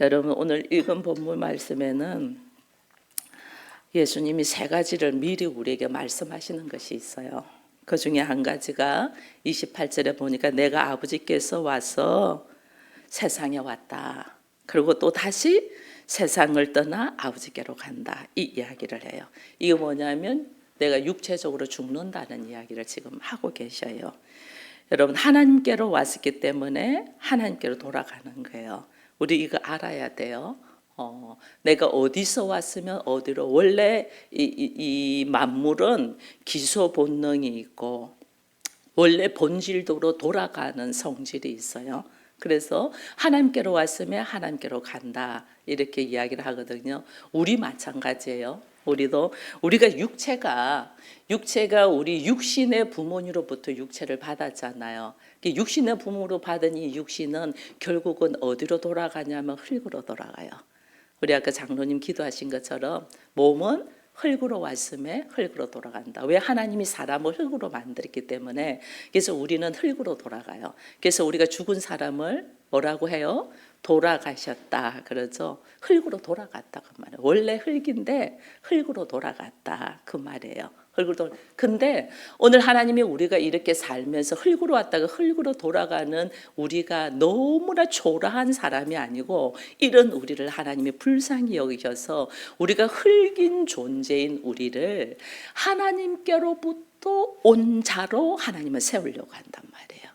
여러분, 오늘 읽은 본문 말씀에는 예수님이 세 가지를 미리 우리에게 말씀하시는 것이 있어요. 그 중에 한 가지가 28절에 보니까 내가 아버지께서 와서 세상에 왔다. 그리고 또 다시 세상을 떠나 아버지께로 간다. 이 이야기를 해요. 이게 뭐냐면 내가 육체적으로 죽는다는 이야기를 지금 하고 계셔요. 여러분, 하나님께로 왔기 때문에 하나님께로 돌아가는 거예요. 우리 이거 알아야 돼요. 내가 어디서 왔으면 어디로. 원래 이 만물은 기소 본능이 있고 원래 본질대로 돌아가는 성질이 있어요. 그래서 하나님께로 왔으면 하나님께로 간다, 이렇게 이야기를 하거든요. 우리 마찬가지예요. 우리가 육체가 우리 육신의 부모님으로부터 육체를 받았잖아요. 육신의 부모로 받은 이 육신은 결국은 어디로 돌아가냐면 흙으로 돌아가요. 우리 아까 장로님 기도하신 것처럼 몸은 흙으로 왔음에 흙으로 돌아간다. 왜? 하나님이 사람을 흙으로 만들었기 때문에. 그래서 우리는 흙으로 돌아가요. 그래서 우리가 죽은 사람을 뭐라고 해요? 돌아가셨다 그러죠. 흙으로 돌아갔다 그 말이에요. 원래 흙인데 흙으로 돌아갔다 그 말이에요. 근데 오늘 하나님이 우리가 이렇게 살면서 흙으로 왔다가 흙으로 돌아가는 우리가 너무나 초라한 사람이 아니고, 이런 우리를 하나님이 불쌍히 여기셔서 우리가 흙인 존재인 우리를 하나님께로부터 온 자로 하나님은 세우려고 한단 말이에요.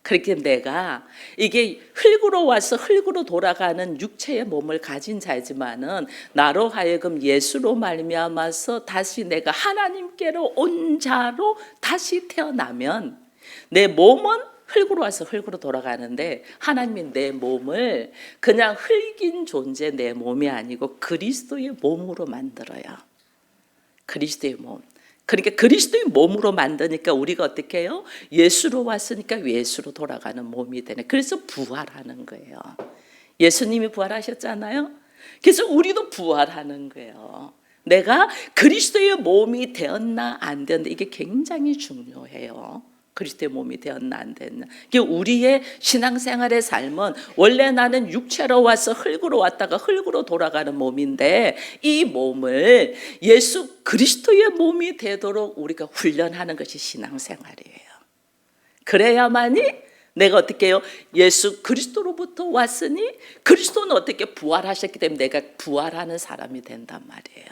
그렇게 내가 이게 흙으로 와서 흙으로 돌아가는 육체의 몸을 가진 자이지만은 나로 하여금 예수로 말미암아서 다시 내가 하나님께로 온 자로 다시 태어나면 내 몸은 흙으로 와서 흙으로 돌아가는데 하나님이 내 몸을 그냥 흙인 존재 내 몸이 아니고 그리스도의 몸으로 만들어요. 그리스도의 몸. 그러니까 그리스도의 몸으로 만드니까 우리가 어떻게 해요? 예수로 왔으니까 예수로 돌아가는 몸이 되네. 그래서 부활하는 거예요. 예수님이 부활하셨잖아요. 그래서 우리도 부활하는 거예요. 내가 그리스도의 몸이 되었나 안 되었나, 이게 굉장히 중요해요. 그리스도의 몸이 되었나 안 되었나. 우리의 신앙생활의 삶은 원래 나는 육체로 와서 흙으로 왔다가 흙으로 돌아가는 몸인데 이 몸을 예수 그리스도의 몸이 되도록 우리가 훈련하는 것이 신앙생활이에요. 그래야만이 내가 어떻게 해요? 예수 그리스도로부터 왔으니 그리스도는 어떻게 부활하셨기 때문에 내가 부활하는 사람이 된단 말이에요.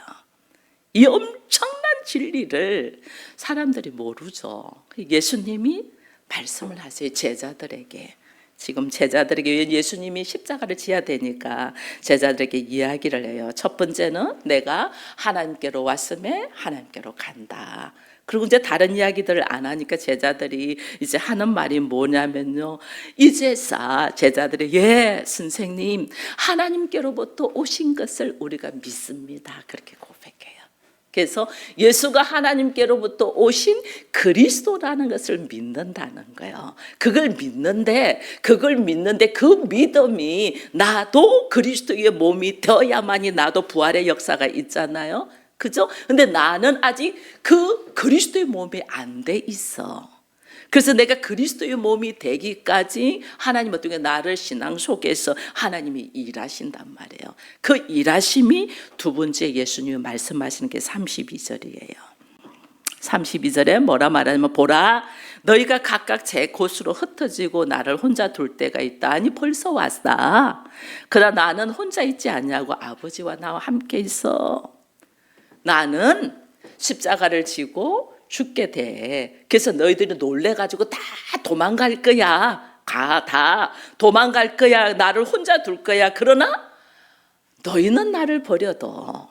이 엄청난 진리를 사람들이 모르죠. 예수님이 말씀을 하세요. 제자들에게. 지금 제자들에게 예수님이 십자가를 지어야 되니까 제자들에게 이야기를 해요. 첫 번째는 내가 하나님께로 왔음에 하나님께로 간다. 그리고 이제 다른 이야기들을 안 하니까 제자들이 이제 하는 말이 뭐냐면요. 이제서 제자들이 예, 선생님, 하나님께로부터 오신 것을 우리가 믿습니다. 그렇게 고백해요. 그래서 예수가 하나님께로부터 오신 그리스도라는 것을 믿는다는 거예요. 그걸 믿는데 그 믿음이 나도 그리스도의 몸이 되어야만이 나도 부활의 역사가 있잖아요. 그죠? 근데 나는 아직 그 그리스도의 몸이 안 돼 있어. 그래서 내가 그리스도의 몸이 되기까지 하나님 어떻게 나를 신앙 속에서 하나님이 일하신단 말이에요. 그 일하심이 두 번째 예수님이 말씀하시는 게 32절이에요. 32절에 뭐라 말하냐면 보라, 너희가 각각 제 곳으로 흩어지고 나를 혼자 둘 때가 있다. 아니 벌써 왔다. 그러나 나는 혼자 있지 않냐고, 아버지와 나와 함께 있어. 나는 십자가를 지고 죽게 돼. 그래서 너희들이 놀래가지고 다 도망갈 거야. 다 도망갈 거야. 나를 혼자 둘 거야. 그러나 너희는 나를 버려도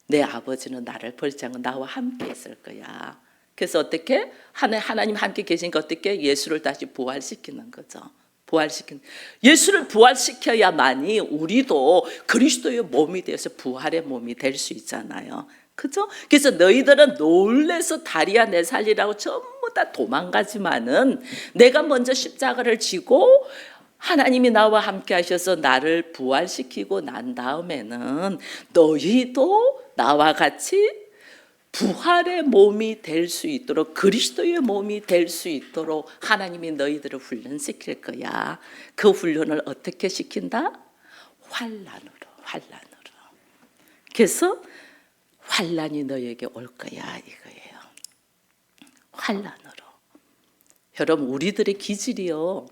내 아버지는 나를 버리지 않고 나와 함께 있을 거야. 그래서 어떻게? 하나님 함께 계시니까 어떻게? 예수를 다시 부활시키는 거죠. 예수를 부활시켜야만이 우리도 그리스도의 몸이 되어서 부활의 몸이 될 수 있잖아요. 그죠? 그래서 너희들은 놀래서 다리야 내 살리라고 전부 다 도망가지만은 내가 먼저 십자가를 지고 하나님이 나와 함께 하셔서 나를 부활시키고 난 다음에는 너희도 나와 같이 부활의 몸이 될 수 있도록, 그리스도의 몸이 될 수 있도록 하나님이 너희들을 훈련시킬 거야. 그 훈련을 어떻게 시킨다? 환난으로. 그래서 환난이 너에게 올 거야 이거예요. 환난으로. 여러분 우리들의 기질이요.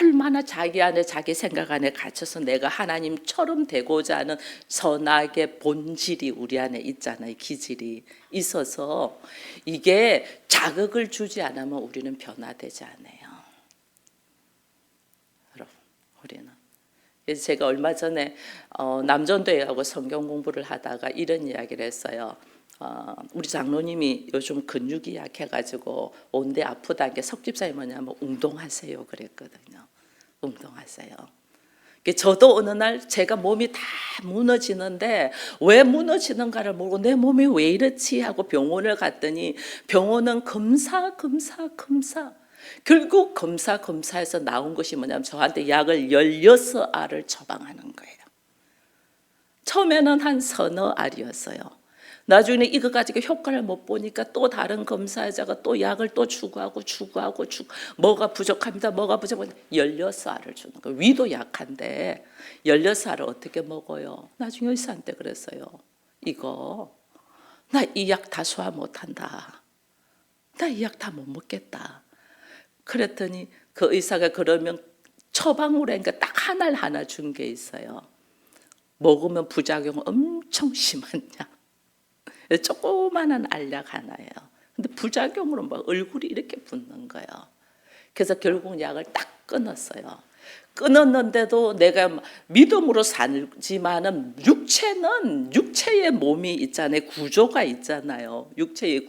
얼마나 자기 안에 자기 생각 안에 갇혀서 내가 하나님처럼 되고자 하는 선악의 본질이 우리 안에 있잖아요. 기질이 있어서 이게 자극을 주지 않으면 우리는 변화되지 않아요. 여러분 우리는. 그래서 제가 얼마 전에 남전도회하고 성경 공부를 하다가 이런 이야기를 했어요. 우리 장로님이 요즘 근육이 약해가지고 온데 아프다는 게 석집사님 뭐냐면 운동하세요 그랬거든요. 운동하세요. 저도 어느 날 제가 몸이 다 무너지는데 왜 무너지는가를 모르고 내 몸이 왜 이렇지 하고 병원을 갔더니 병원은 검사 결국 검사해서 나온 것이 뭐냐면 저한테 약을 16알을 처방하는 거예요. 처음에는 한 서너 알이었어요. 나중에 이거 가지고 효과를 못 보니까 또 다른 검사자가 또 약을 또 추구하고 뭐가 부족합니다. 16알을 주는 거예요. 위도 약한데 16알을 어떻게 먹어요? 나중에 의사한테 그랬어요. 이거 나 이 약 다 소화 못한다. 나 이 약 다 못 먹겠다. 그랬더니 그 의사가 그러면 처방으로 하니까 딱 하나 준 게 있어요. 먹으면 부작용 엄청 심한 약. 조그마한 알약 하나예요. 근데 부작용으로 막 얼굴이 이렇게 붓는 거예요. 그래서 결국 약을 딱 끊었어요. 끊었는데도 내가 믿음으로 살지만은 육체의 몸이 있잖아요. 구조가 있잖아요. 육체의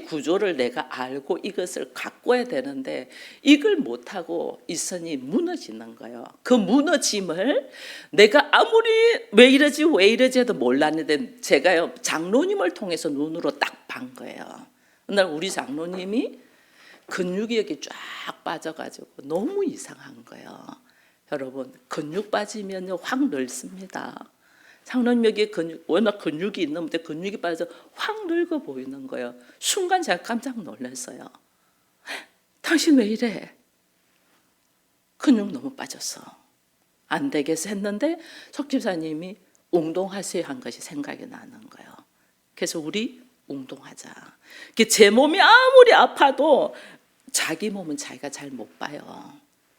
구조를 내가 알고 이것을 가꿔야 되는데 이걸 못하고 있으니 무너지는 거예요. 그 무너짐을 내가 아무리 왜 이러지 해도 몰랐는데 제가요 장로님을 통해서 눈으로 딱 본 거예요. 그날 우리 장로님이 근육이 여기 쫙 빠져가지고 너무 이상한 거예요. 여러분 근육 빠지면 확 늙습니다. 장로님 여기 워낙 근육이 있는데 근육이 빠져서 확 늙어 보이는 거예요. 순간 제가 깜짝 놀랐어요. 당신 왜 이래? 근육 너무 빠졌어. 안 되겠어 했는데 석집사님이 운동하세요 한 것이 생각이 나는 거예요. 그래서 우리 운동하자. 제 몸이 아무리 아파도 자기 몸은 자기가 잘 못 봐요.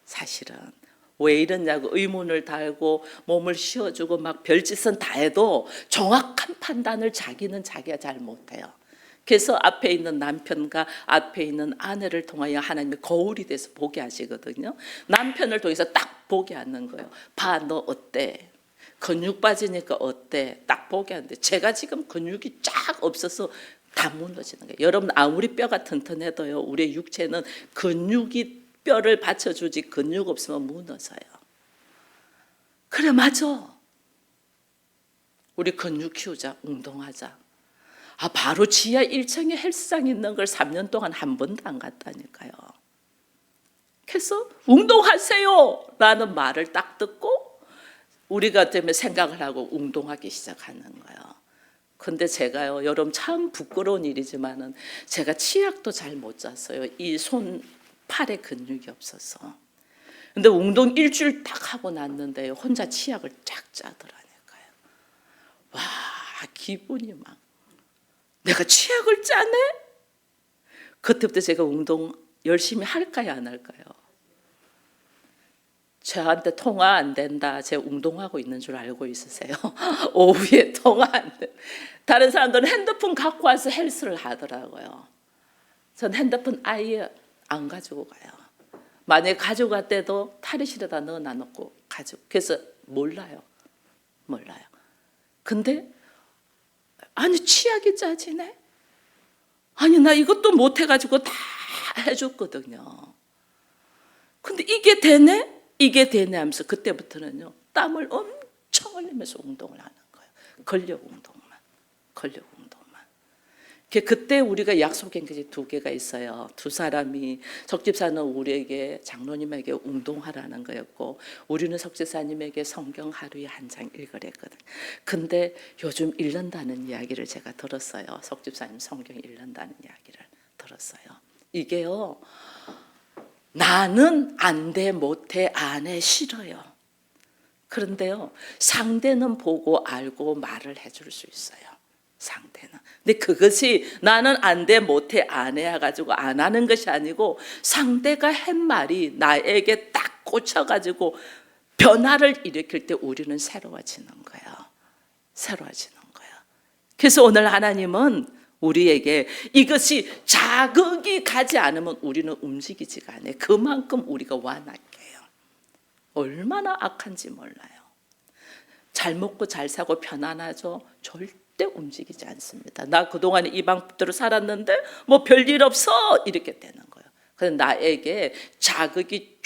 사실은. 왜 이러냐고 의문을 달고 몸을 쉬어주고 막 별짓은 다 해도 정확한 판단을 자기는 자기가 잘 못해요. 그래서 앞에 있는 남편과 앞에 있는 아내를 통하여 하나님이 거울이 돼서 보게 하시거든요. 남편을 통해서 딱 보게 하는 거예요. 봐, 너 어때? 근육 빠지니까 어때? 딱 보게 하는데 제가 지금 근육이 쫙 없어서 다 무너지는 거예요. 여러분 아무리 뼈가 튼튼해도요 우리의 육체는 근육이 뼈를 받쳐주지 근육 없으면 무너져요. 그래 맞아. 우리 근육 키우자. 운동하자. 바로 지하 1층에 헬스장이 있는 걸 3년 동안 한 번도 안 갔다니까요. 그래서 운동하세요 라는 말을 딱 듣고 우리가 때문에 생각을 하고 운동하기 시작하는 거예요. 근데 제가요, 여러분 참 부끄러운 일이지만은 제가 치약도 잘 못 짰어요. 이 손, 팔에 근육이 없어서. 근데 운동 일주일 딱 하고 났는데요, 혼자 치약을 쫙 짜더라니까요. 와, 기분이 막 내가 치약을 짜네? 그때부터 제가 운동 열심히 할까요, 안 할까요? 저한테 통화 안 된다. 제가 운동하고 있는 줄 알고 있으세요? 오후에 통화 안 돼. 다른 사람들은 핸드폰 갖고 와서 헬스를 하더라고요. 전 핸드폰 아예 안 가지고 가요. 만약에 가져갈 때도 탈의실에다 넣어놔놓고 가지고. 그래서 몰라요. 근데 아니 치약이 짜지네? 아니 나 이것도 못해가지고 다 해줬거든요. 근데 이게 되네? 하면서 그때부터는요 땀을 엄청 흘리면서 운동을 하는 거예요. 근력 운동만. 그때 우리가 약속한 것이 두 개가 있어요. 두 사람이 석집사는 우리에게 장로님에게 운동하라는 거였고 우리는 석집사님에게 성경 하루에 한 장 읽으랬거든. 근데 요즘 읽는다는 이야기를 제가 들었어요. 석집사님 성경 읽는다는 이야기를 들었어요. 이게요 나는 안 돼, 못해, 안 해, 싫어요. 그런데요, 상대는 보고 알고 말을 해줄 수 있어요. 상대는. 근데 그것이 나는 안 돼, 못해, 안 해 가지고 안 하는 것이 아니고 상대가 한 말이 나에게 딱 꽂혀가지고 변화를 일으킬 때 우리는 새로워지는 거예요. 새로워지는 거예요. 그래서 오늘 하나님은 우리에게 이것이 자극이 가지 않으면 우리는 움직이지가 않아요. 그만큼 우리가 완악해요. 얼마나 악한지 몰라요. 잘 먹고 잘 사고 편안하죠. 절대 움직이지 않습니다. 나 그동안 이 방법대로 살았는데 뭐 별일 없어 이렇게 되는 거예요. 그래서 나에게 자극이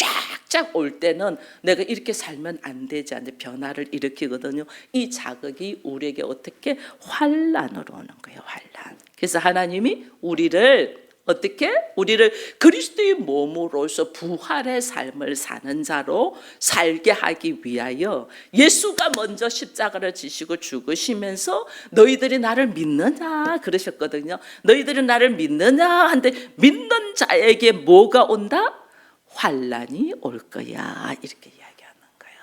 쫙쫙 올 때는 내가 이렇게 살면 안 되지 않는데 변화를 일으키거든요. 이 자극이 우리에게 어떻게 환란으로 오는 거예요. 환란. 그래서 하나님이 우리를 어떻게? 우리를 그리스도의 몸으로서 부활의 삶을 사는 자로 살게 하기 위하여 예수가 먼저 십자가를 지시고 죽으시면서 너희들이 나를 믿느냐 그러셨거든요. 너희들이 나를 믿느냐 한데 믿는 자에게 뭐가 온다? 환란이 올 거야 이렇게 이야기하는 거예요.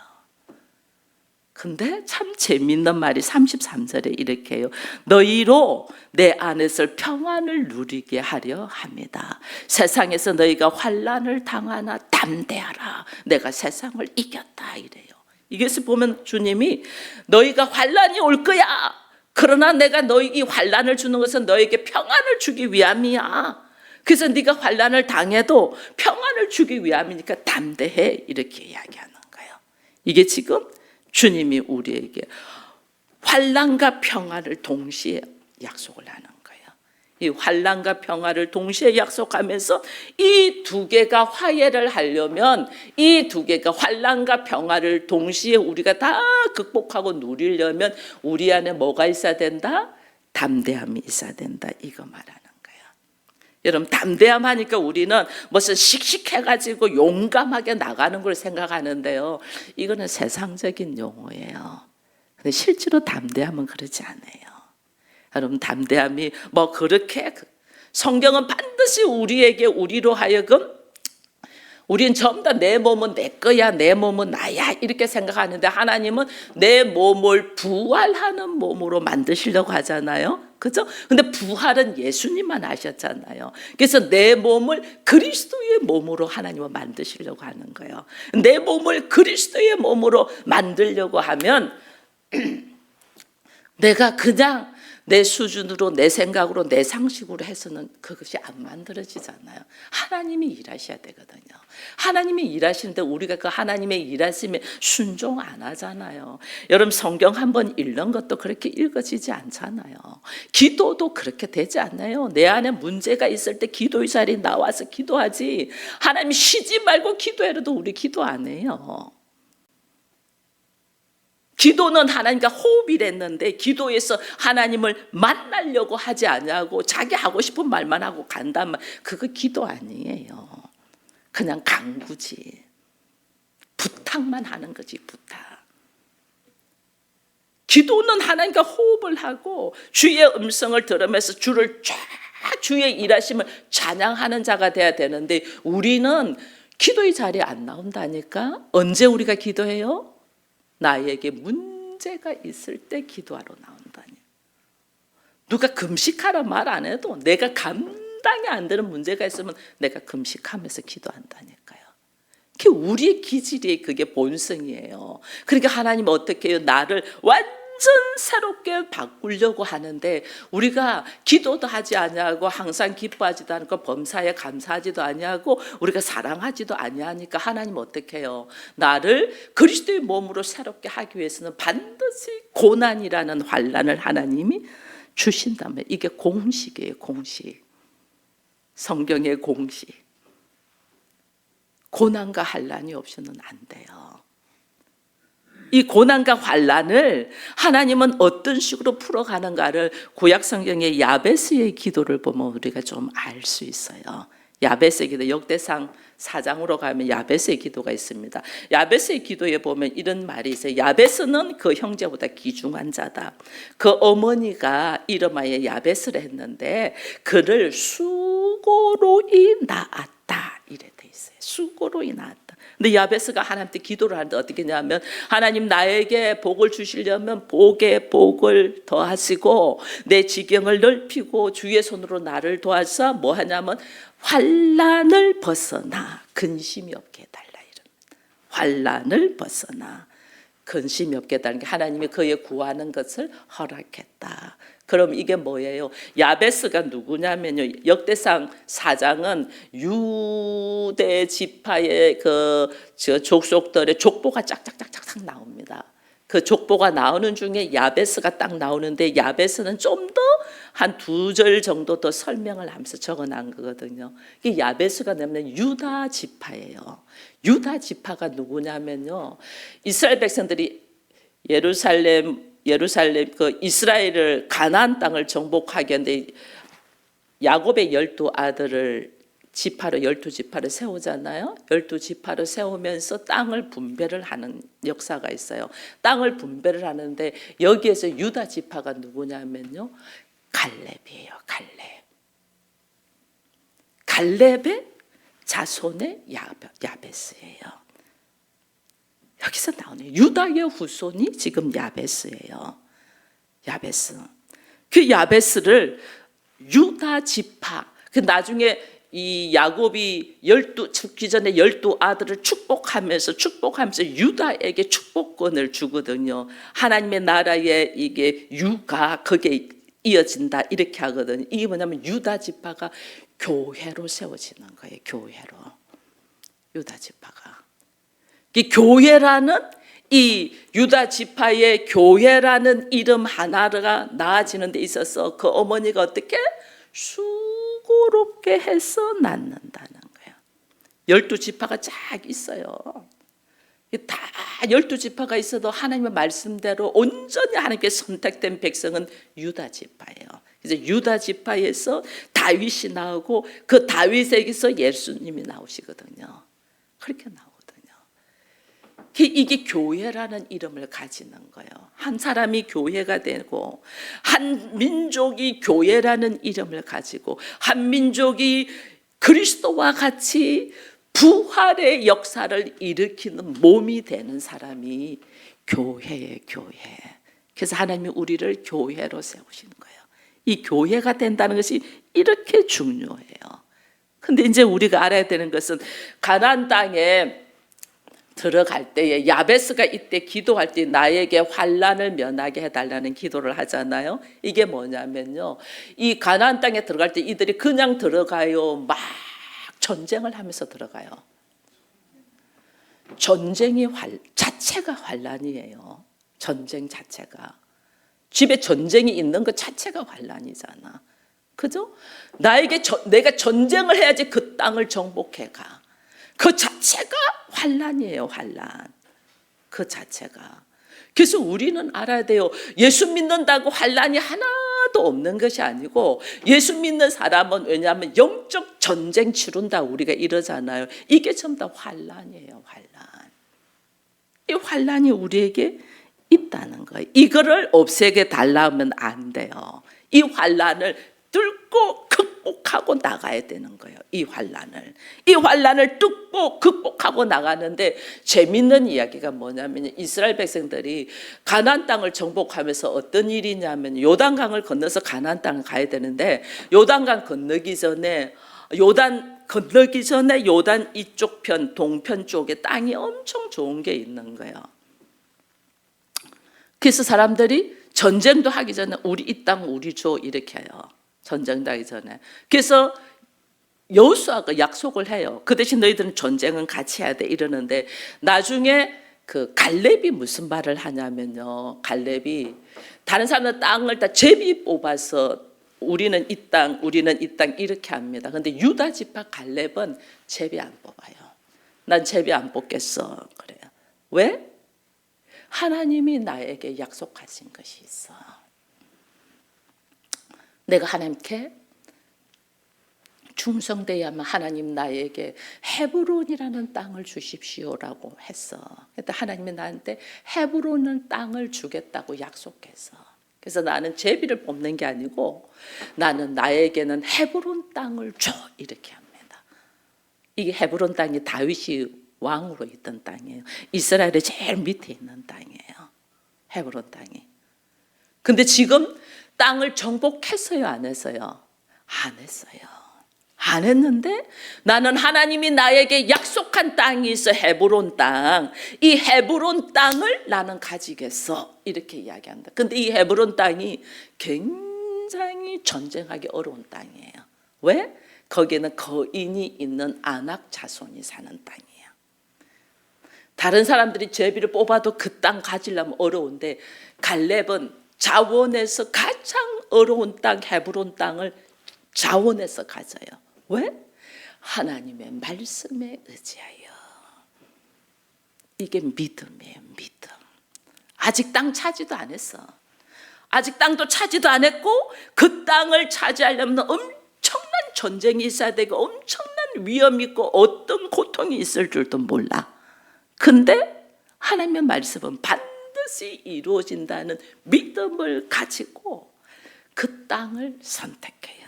근데 참 재밌는 말이 33절에 이렇게 해요. 너희로 내 안에서 평안을 누리게 하려 합니다. 세상에서 너희가 환난을 당하나 담대하라. 내가 세상을 이겼다 이래요. 이것을 보면 주님이 너희가 환난이 올 거야. 그러나 내가 너희에게 환난을 주는 것은 너에게 평안을 주기 위함이야. 그래서 네가 환난을 당해도 평안을 주기 위함이니까 담대해 이렇게 이야기하는 거예요. 이게 지금 주님이 우리에게 환난과 평안을 동시에 약속을 하는 거예요. 이 환난과 평안을 동시에 약속하면서 이 두 개가 화해를 하려면 이 두 개가 환난과 평안을 동시에 우리가 다 극복하고 누리려면 우리 안에 뭐가 있어야 된다? 담대함이 있어야 된다. 이거 말하는 거예요. 여러분 담대함 하니까 우리는 무슨 씩씩해가지고 용감하게 나가는 걸 생각하는데요. 이거는 세상적인 용어예요. 근데 실제로 담대함은 그렇지 않아요. 여러분 담대함이 뭐 그렇게 성경은 반드시 우리에게 우리로 하여금 우리는 전부 다 내 몸은 내 거야 내 몸은 나야 이렇게 생각하는데 하나님은 내 몸을 부활하는 몸으로 만드시려고 하잖아요. 그죠? 근데 부활은 예수님만 하셨잖아요. 그래서 내 몸을 그리스도의 몸으로 하나님은 만드시려고 하는 거예요. 내 몸을 그리스도의 몸으로 만들려고 하면 내가 그냥 내 수준으로 내 생각으로 내 상식으로 해서는 그것이 안 만들어지잖아요. 하나님이 일하셔야 되거든요. 하나님이 일하시는데 우리가 그 하나님의 일하심에 순종 안 하잖아요. 여러분 성경 한번 읽는 것도 그렇게 읽어지지 않잖아요. 기도도 그렇게 되지 않나요? 내 안에 문제가 있을 때 기도의 자리에 나와서 기도하지 하나님 쉬지 말고 기도해도 우리 기도 안 해요. 기도는 하나님과 호흡이랬는데 기도에서 하나님을 만나려고 하지 않냐고 자기 하고 싶은 말만 하고 간단 말 그거 기도 아니에요. 그냥 강구지. 부탁만 하는 거지 부탁. 기도는 하나님과 호흡을 하고 주의 음성을 들으면서 주를 쫙 주의 일하심을 찬양하는 자가 돼야 되는데 우리는 기도의 자리에 안 나온다니까. 언제 우리가 기도해요? 나에게 문제가 있을 때 기도하러 나온다니. 누가 금식하라 말 안 해도 내가 감당이 안 되는 문제가 있으면 내가 금식하면서 기도한다니까요. 그게 우리의 기질이 그게 본성이에요. 그러니까 하나님 어떻게 해요? 나를 완전 새롭게 바꾸려고 하는데 우리가 기도도 하지 아니하고 항상 기뻐하지도 않고 범사에 감사하지도 아니하고 우리가 사랑하지도 아니하니까 하나님 어떻게 해요? 나를 그리스도의 몸으로 새롭게 하기 위해서는 반드시 고난이라는 환난을 하나님이 주신다면 이게 공식이에요. 공식. 성경의 공식. 고난과 환난이 없이는 안 돼요. 이 고난과 환난을 하나님은 어떤 식으로 풀어가는가를 구약 성경의 야베스의 기도를 보면 우리가 좀 알 수 있어요. 야베스의 기도, 역대상 4장으로 가면 야베스의 기도가 있습니다. 야베스의 기도에 보면 이런 말이 있어요. 야베스는 그 형제보다 귀중한 자다. 그 어머니가 이름하여 야베스를 했는데 그를 수고로이 낳았다. 이래 돼 있어요. 수고로 인하였다. 근데 야베스가 하나님께 기도를 하는데 어떻게 하냐면, 하나님 나에게 복을 주시려면 복에 복을 더하시고 내 지경을 넓히고 주의 손으로 나를 도와서 뭐 하냐면 환난을 벗어나 근심이 없게 해달라. 이런 환난을 벗어나 근심이 없게 해달라는 게 하나님이 그의 구하는 것을 허락했다. 그럼 이게 뭐예요? 야베스가 누구냐면요, 역대상 4장은 유대 지파의 족속들의 족보가 짝짝짝짝 나옵니다. 그 족보가 나오는 중에 야베스가 딱 나오는데, 야베스는 좀 더 한 2절 정도 더 설명을 하면서 적어놓은 거거든요. 이게 야베스가 뭐냐면 유다 지파예요. 유다 지파가 누구냐면요, 이스라엘 백성들이 예루살렘 그 이스라엘을 가나안 땅을 정복하게 했는데, 야곱의 12아들을 지파로 12지파를 세우잖아요. 12지파를 세우면서 땅을 분배를 하는 역사가 있어요. 땅을 분배를 하는데 여기에서 유다 지파가 누구냐면요, 갈렙이에요. 갈렙의 자손의 야베스예요. 여기서 나오네요. 유다의 후손이 지금 야베스예요. 야베스. 그 야베스를 유다 지파, 그 나중에 이 야곱이 죽기 전에 12아들을 축복하면서 유다에게 축복권을 주거든요. 하나님의 나라에 이게 유가 거기에 이어진다 이렇게 하거든요. 이게 뭐냐면 유다 지파가 교회로 세워지는 거예요. 교회로. 유다 지파가. 이 교회라는, 이 유다 지파의 교회라는 이름 하나가 나아지는 데 있어서 그 어머니가 어떻게 수고롭게 해서 낳는다는 거예요. 12지파가 쫙 있어요. 다 12지파가 있어도 하나님의 말씀대로 온전히 하나님께 선택된 백성은 유다 지파예요. 그래서 유다 지파에서 다윗이 나오고 그 다윗에게서 예수님이 나오시거든요. 그렇게 나오거든요. 이게 교회라는 이름을 가지는 거예요. 한 사람이 교회가 되고, 한 민족이 교회라는 이름을 가지고, 한 민족이 그리스도와 같이 부활의 역사를 일으키는 몸이 되는 사람이 교회예요. 교회. 그래서 하나님이 우리를 교회로 세우시는 거예요. 이 교회가 된다는 것이 이렇게 중요해요. 근데 이제 우리가 알아야 되는 것은, 가나안 땅에 들어갈 때에 야베스가 이때 기도할 때 나에게 환난을 면하게 해달라는 기도를 하잖아요. 이게 뭐냐면요, 이 가나안 땅에 들어갈 때 이들이 그냥 들어가요? 막 전쟁을 하면서 들어가요. 전쟁이 자체가 환난이에요. 전쟁 자체가. 집에 전쟁이 있는 것 자체가 환난이잖아. 그죠? 내가 전쟁을 해야지 그 땅을 정복해가. 그 자체가 환난이에요. 환난. 그 자체가. 그래서 우리는 알아야 돼요. 예수 믿는다고 환난이 하나도 없는 것이 아니고, 예수 믿는 사람은 왜냐하면 영적 전쟁 치룬다 우리가 이러잖아요. 이게 전부 다 환난이에요. 환난. 이 환난이 우리에게 있다는 거예요. 이거를 없애게 달라면 안 돼요. 이 환난을 뚫고 극복하고 나가야 되는 거예요. 이 환난을 뚫고 극복하고 나가는데, 재밌는 이야기가 뭐냐면, 이스라엘 백성들이 가나안 땅을 정복하면서 어떤 일이냐면, 요단강을 건너서 가나안 땅을 가야 되는데, 요단 건너기 전에 요단 이쪽 편 동편 쪽에 땅이 엄청 좋은 게 있는 거예요. 그래서 사람들이 전쟁도 하기 전에 우리 이 땅 우리 줘 이렇게 해요. 전쟁도 하기 전에. 그래서 여호수아가 약속을 해요. 그 대신 너희들은 전쟁은 같이 해야 돼 이러는데, 나중에 그 갈렙이 무슨 말을 하냐면요, 갈렙이 다른 사람들 땅을 다 제비 뽑아서 우리는 이 땅 이렇게 합니다. 근데 유다 지파 갈렙은 제비 안 뽑아요. 난 제비 안 뽑겠어 그래요. 왜? 하나님이 나에게 약속하신 것이 있어. 내가 하나님께 충성되야만 하나님 나에게 헤브론이라는 땅을 주십시오라고 했어. 그때 하나님이 나한테 헤브론은 땅을 주겠다고 약속했어. 그래서 나는 제비를 뽑는 게 아니고, 나는 나에게는 헤브론 땅을 줘 이렇게 합니다. 이게 헤브론 땅이 다윗이 왕으로 있던 땅이에요. 이스라엘의 제일 밑에 있는 땅이에요. 헤브론 땅이. 근데 지금 땅을 정복했어요, 안 했어요? 안 했어요. 안 했는데 나는 하나님이 나에게 약속한 땅이 있어, 헤브론 땅. 이 헤브론 땅을 나는 가지겠어. 이렇게 이야기한다. 근데 이 헤브론 땅이 굉장히 전쟁하기 어려운 땅이에요. 왜? 거기에는 거인이 있는 아낙 자손이 사는 땅이에요. 다른 사람들이 제비를 뽑아도 그 땅 가지려면 어려운데 갈렙은 자원해서 가장 어려운 땅 헤브론 땅을 자원해서 가져요. 왜? 하나님의 말씀에 의지하여. 이게 믿음이에요, 믿음. 아직 땅 차지도 안 했어. 아직 땅도 차지도 안 했고 그 땅을 차지하려면 엄청난 전쟁이 있어야 되고 엄청난 위험이 있고 어떤 고통이 있을 줄도 몰라. 근데 하나님의 말씀은 반드시 이루어진다는 믿음을 가지고 그 땅을 선택해요.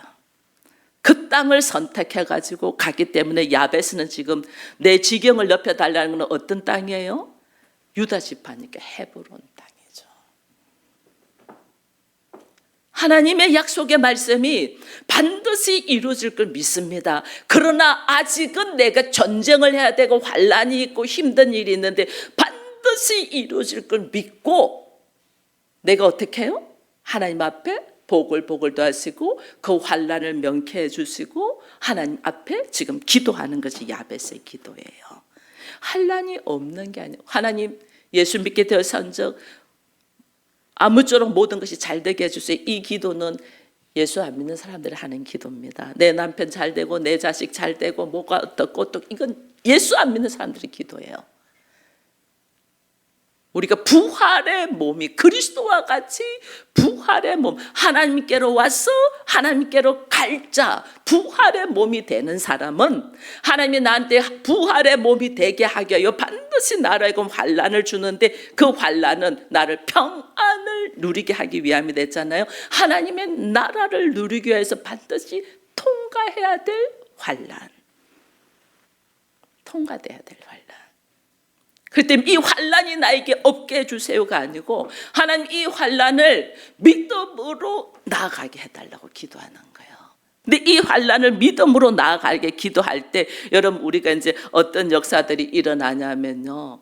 그 땅을 선택해가지고 가기 때문에 야베스는 지금 내 지경을 넓혀달라는 건 어떤 땅이에요? 유다 지파니까 헤브론 땅이죠. 하나님의 약속의 말씀이 반드시 이루어질 걸 믿습니다. 그러나 아직은 내가 전쟁을 해야 되고 환난이 있고 힘든 일이 있는데 반드시 이루어질 걸 믿고 내가 어떻게 해요? 하나님 앞에 보글보글도 하시고 그 환난을 명쾌해 주시고 하나님 앞에 지금 기도하는 것이 야베스의 기도예요. 환난이 없는 게 아니에요. 하나님 예수 믿게 되어서 아무쪼록 모든 것이 잘 되게 해주세요. 이 기도는 예수 안 믿는 사람들이 하는 기도입니다. 내 남편 잘 되고 내 자식 잘 되고 뭐가 어떻고 이건 예수 안 믿는 사람들의 기도예요. 우리가 부활의 몸이 그리스도와 같이 부활의 몸, 하나님께로 와서 하나님께로 갈 자, 부활의 몸이 되는 사람은 하나님이 나한테 부활의 몸이 되게 하기 위하여 반드시 나라에 환난을 주는데 그 환난은 나를 평안을 누리게 하기 위함이 됐잖아요. 하나님의 나라를 누리기 위해서 반드시 통과해야 될 환난, 통과돼야 될 환난. 그때 이 환난이 나에게 없게 해주세요가 아니고 하나님 이 환난을 믿음으로 나아가게 해달라고 기도하는 거예요. 근데 이 환난을 믿음으로 나아가게 기도할 때 여러분 우리가 이제 어떤 역사들이 일어나냐면요,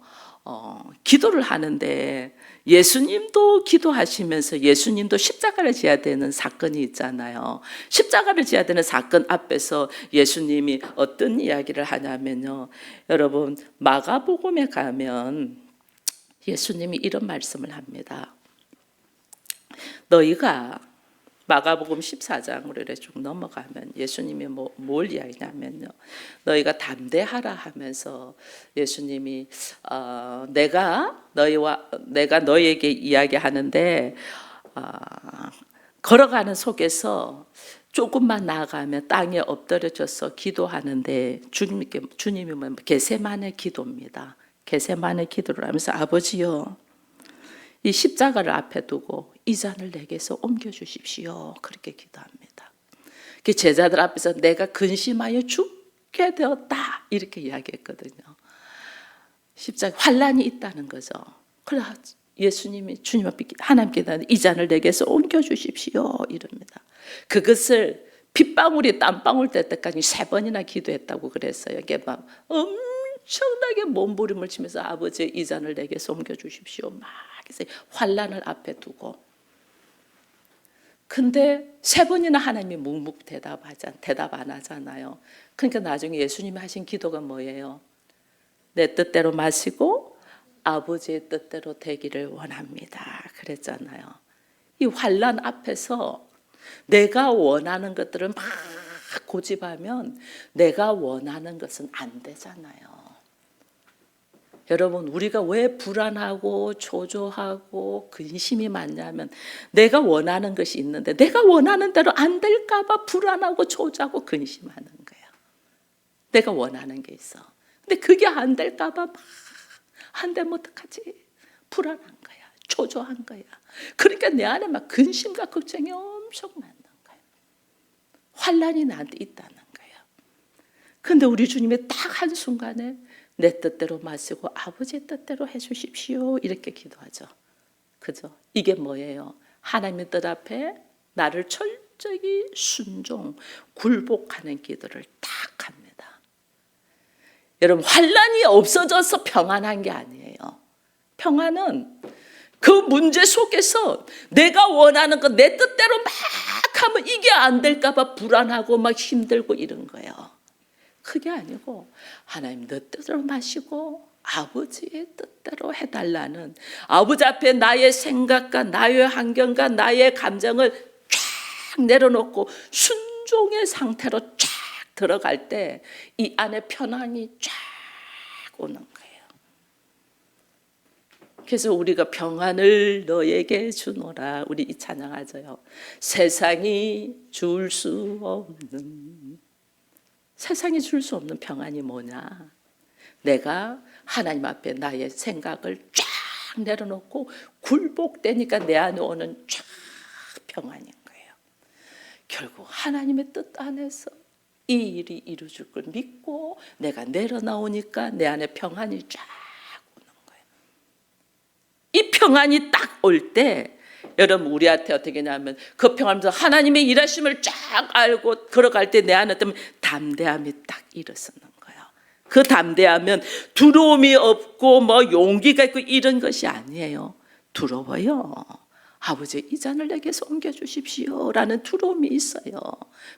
기도를 하는데 예수님도 기도하시면서 예수님도 십자가를 지어야 되는 사건이 있잖아요. 십자가를 지어야 되는 사건 앞에서 예수님이 어떤 이야기를 하냐면요, 여러분 마가복음에 가면 예수님이 이런 말씀을 합니다. 너희가 마가복음 14장으로 이렇게 쭉 넘어가면 예수님이 뭘 이야기냐면요, 너희가 담대하라 하면서 예수님이 내가 너희에게 이야기하는데 걸어가는 속에서 조금만 나아가면 땅에 엎드려져서 기도하는데 주님이 겟세마네 기도입니다. 겟세마네 기도를 하면서 아버지요, 이 십자가를 앞에 두고 이 잔을 내게서 옮겨주십시오. 그렇게 기도합니다. 그 제자들 앞에서 내가 근심하여 죽게 되었다 이렇게 이야기했거든요. 십자가 환난이 있다는 거죠. 그래 예수님이 주님 앞에 하나님께 이 잔을 내게서 옮겨주십시오 이럽니다. 그것을 핏방울이 땀방울 될 때까지 3번이나 기도했다고 그랬어요. 이게 막 엄청나게 몸부림을 치면서 아버지 이 잔을 내게서 옮겨주십시오 막 해서 환난을 앞에 두고. 근데 3번이나 하나님이 묵묵 대답 안 하잖아요. 그러니까 나중에 예수님이 하신 기도가 뭐예요? 내 뜻대로 마시고 아버지의 뜻대로 되기를 원합니다 그랬잖아요. 이 환난 앞에서 내가 원하는 것들을 막 고집하면 내가 원하는 것은 안 되잖아요. 여러분 우리가 왜 불안하고 초조하고 근심이 많냐면 내가 원하는 것이 있는데 내가 원하는 대로 안 될까 봐 불안하고 초조하고 근심하는 거예요. 내가 원하는 게 있어. 근데 그게 안 될까 봐 막 안 되면 어떡하지? 불안한 거야. 초조한 거야. 그러니까 내 안에 막 근심과 걱정이 엄청 많은 거예요. 환난이 나한테 있다는 거예요. 근데 우리 주님이 딱 한순간에 내 뜻대로 마시고 아버지의 뜻대로 해주십시오 이렇게 기도하죠. 그죠? 이게 뭐예요? 하나님의 뜻 앞에 나를 철저히 순종, 굴복하는 기도를 딱 합니다. 여러분, 환난이 없어져서 평안한 게 아니에요. 평안은 그 문제 속에서 내가 원하는 거 내 뜻대로 막 하면 이게 안 될까 봐 불안하고 막 힘들고 이런 거예요. 그게 아니고 하나님 내 뜻대로 마시고 아버지의 뜻대로 해달라는, 아버지 앞에 나의 생각과 나의 환경과 나의 감정을 쫙 내려놓고 순종의 상태로 쫙 들어갈 때 이 안에 편안이 쫙 오는 거예요. 그래서 우리가 평안을 너에게 주노라, 우리 이 찬양하죠요. 세상이 줄 수 없는, 세상이 줄 수 없는 평안이 뭐냐? 내가 하나님 앞에 나의 생각을 쫙 내려놓고 굴복되니까 내 안에 오는 쫙 평안인 거예요. 결국 하나님의 뜻 안에서 이 일이 이루어질 걸 믿고 내가 내려나오니까 내 안에 평안이 쫙 오는 거예요. 이 평안이 딱 올 때 여러분, 우리한테 어떻게 하냐면 그 평안에서 하나님의 일하심을 쫙 알고 걸어갈 때 내 안에 어떤 담대함이 딱 일어서는 거예요. 그 담대하면 두려움이 없고 뭐 용기가 있고 이런 것이 아니에요. 두려워요. 아버지, 이 잔을 내게서 옮겨주십시오 라는 두려움이 있어요.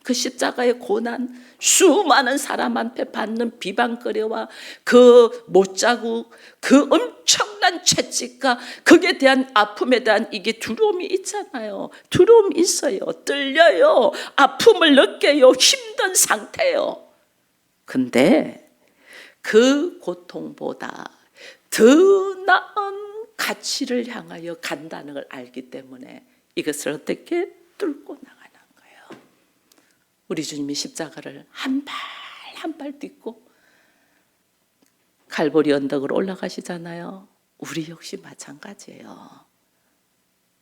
그 십자가의 고난, 수많은 사람한테 받는 비방거리와 그 못자국, 그 엄청난 채찍과 거기에 대한 아픔에 대한 이게 두려움이 있잖아요. 두려움이 있어요. 떨려요. 아픔을 느껴요. 힘든 상태예요. 근데 그 고통보다 더 나은 가치를 향하여 간다는 걸 알기 때문에 이것을 어떻게 뚫고 나가는 거예요. 우리 주님이 십자가를 한 발 한 발 딛고 갈보리 언덕으로 올라가시잖아요. 우리 역시 마찬가지예요.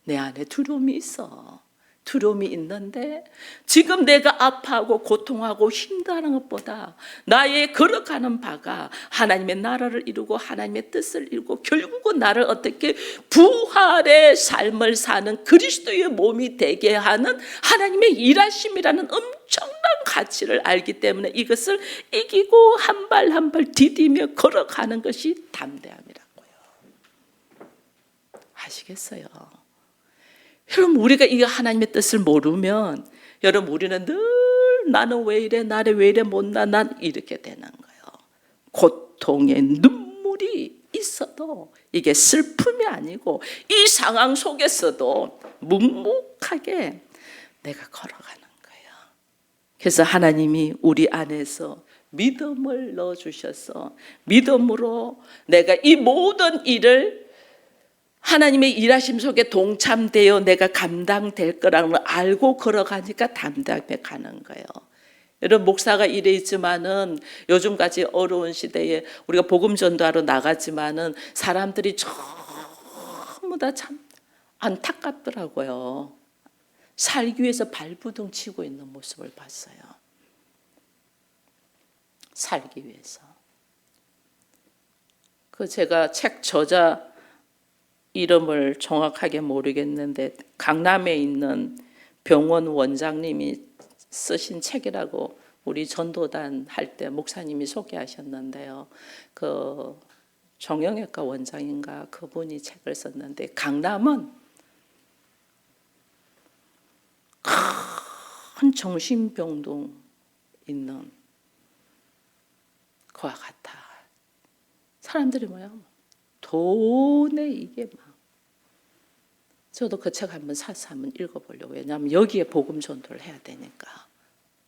내 안에 두려움이 있어. 두려움이 있는데 지금 내가 아파하고 고통하고 힘들어하는 것보다 나의 걸어가는 바가 하나님의 나라를 이루고 하나님의 뜻을 이루고 결국은 나를 어떻게 부활의 삶을 사는 그리스도의 몸이 되게 하는 하나님의 일하심이라는 엄청난 가치를 알기 때문에 이것을 이기고 한 발 한 발 디디며 걸어가는 것이 담대함이라고요. 아시겠어요? 여러분, 우리가 이 하나님의 뜻을 모르면 여러분, 우리는 늘 나는 왜 이래, 나를 왜 이래 못나, 난 이렇게 되는 거예요. 고통의 눈물이 있어도 이게 슬픔이 아니고 이 상황 속에서도 묵묵하게 내가 걸어가는 거예요. 그래서 하나님이 우리 안에서 믿음을 넣어주셔서 믿음으로 내가 이 모든 일을 하나님의 일하심 속에 동참되어 내가 감당될 거라는 걸 알고 걸어가니까 담대하게 가는 거예요. 여러분, 목사가 이래 있지만은 요즘까지 어려운 시대에 우리가 복음 전도하러 나가지만은 사람들이 전부 다 참 안타깝더라고요. 살기 위해서 발부둥 치고 있는 모습을 봤어요. 살기 위해서. 그 제가 책 저자 이름을 정확하게 모르겠는데 강남에 있는 병원 원장님이 쓰신 책이라고 우리 전도단 할 때 목사님이 소개하셨는데요. 그 정형외과 원장인가 그분이 책을 썼는데 강남은 큰 정신병동 있는 거와 같아. 사람들이 뭐야? 돈에 이게 막. 저도 그 책 한번 사서 한번 읽어보려고. 왜냐하면 여기에 복음 전도를 해야 되니까.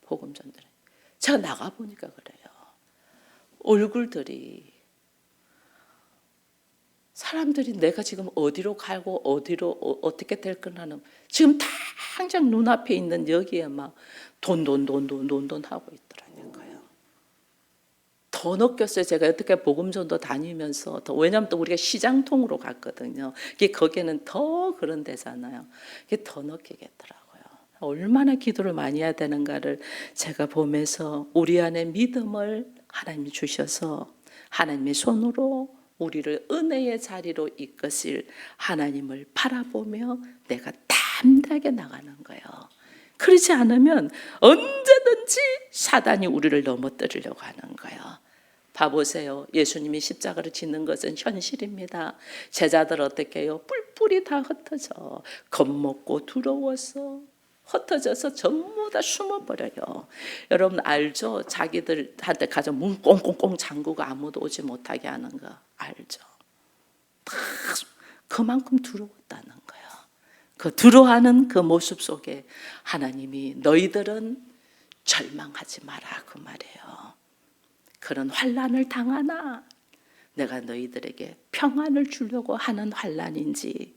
복음 전도를. 제가 나가보니까 그래요. 얼굴들이, 사람들이 내가 지금 어디로 가고 어디로 어떻게 될 거라는, 지금 당장 눈앞에 있는 여기에 막 돈 하고 있더라니까요. 더 느꼈어요. 제가 어떻게 복음 전도 다니면서 더, 왜냐하면 또 우리가 시장통으로 갔거든요. 거기는 더 그런 데잖아요. 더 느끼겠더라고요. 얼마나 기도를 많이 해야 되는가를 제가 보면서 우리 안에 믿음을 하나님이 주셔서 하나님의 손으로 우리를 은혜의 자리로 이끄실 하나님을 바라보며 내가 담대하게 나가는 거예요. 그렇지 않으면 언제든지 사단이 우리를 넘어뜨리려고 하는 거예요. 봐보세요. 예수님이 십자가를 짓는 것은 현실입니다. 제자들 어떻게 해요? 뿔뿔이 다 흩어져. 겁먹고 두려워서 흩어져서 전부 다 숨어버려요. 여러분 알죠? 자기들한테 가서 문 꽁꽁꽁 잠그고 아무도 오지 못하게 하는 거 알죠? 다 그만큼 두려웠다는 거예요. 그 두려워하는 그 모습 속에 하나님이 너희들은 절망하지 마라 그 말이에요. 그런 환난을 당하나 내가 너희들에게 평안을 주려고 하는 환난인지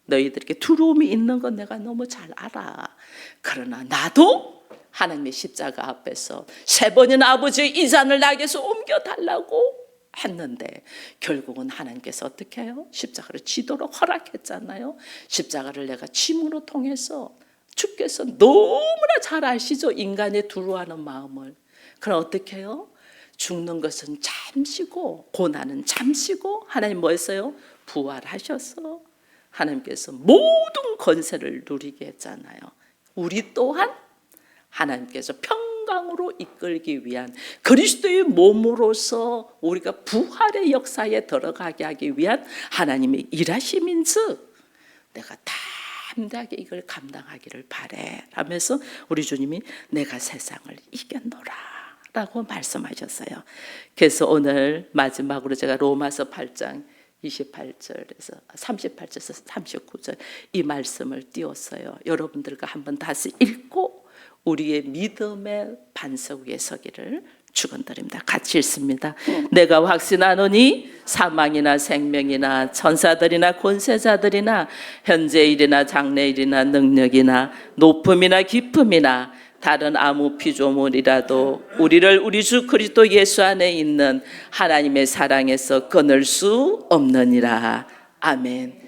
너희들에게 두려움이 있는 건 내가 너무 잘 알아. 그러나 나도 하나님의 십자가 앞에서 3번이나 아버지의 이 잔을 나에게서 옮겨달라고 했는데 결국은 하나님께서 어떻게 해요? 십자가를 지도록 허락했잖아요. 십자가를 내가 짐으로 통해서 주께서 너무나 잘 아시죠? 인간의 두려워하는 마음을. 그럼 어떻게 해요? 죽는 것은 잠시고 고난은 잠시고 하나님 뭐 했어요? 부활하셔서 하나님께서 모든 권세를 누리게 했잖아요. 우리 또한 하나님께서 평강으로 이끌기 위한 그리스도의 몸으로서 우리가 부활의 역사에 들어가게 하기 위한 하나님의 일하심인즉 내가 담대하게 이걸 감당하기를 바래 하면서 우리 주님이 내가 세상을 이겼노라 라고 말씀하셨어요. 그래서 오늘 마지막으로 제가 로마서 8장 28절에서 38절에서 39절 이 말씀을 띄웠어요. 여러분들과 한번 다시 읽고 우리의 믿음의 반석 위에 서기를 축원드립니다. 같이 읽습니다. 내가 확신하노니 사망이나 생명이나 천사들이나 권세자들이나 현재일이나 장래일이나 능력이나 높음이나 깊음이나 다른 아무 피조물이라도 우리를 우리 주 그리스도 예수 안에 있는 하나님의 사랑에서 끊을 수 없느니라. 아멘.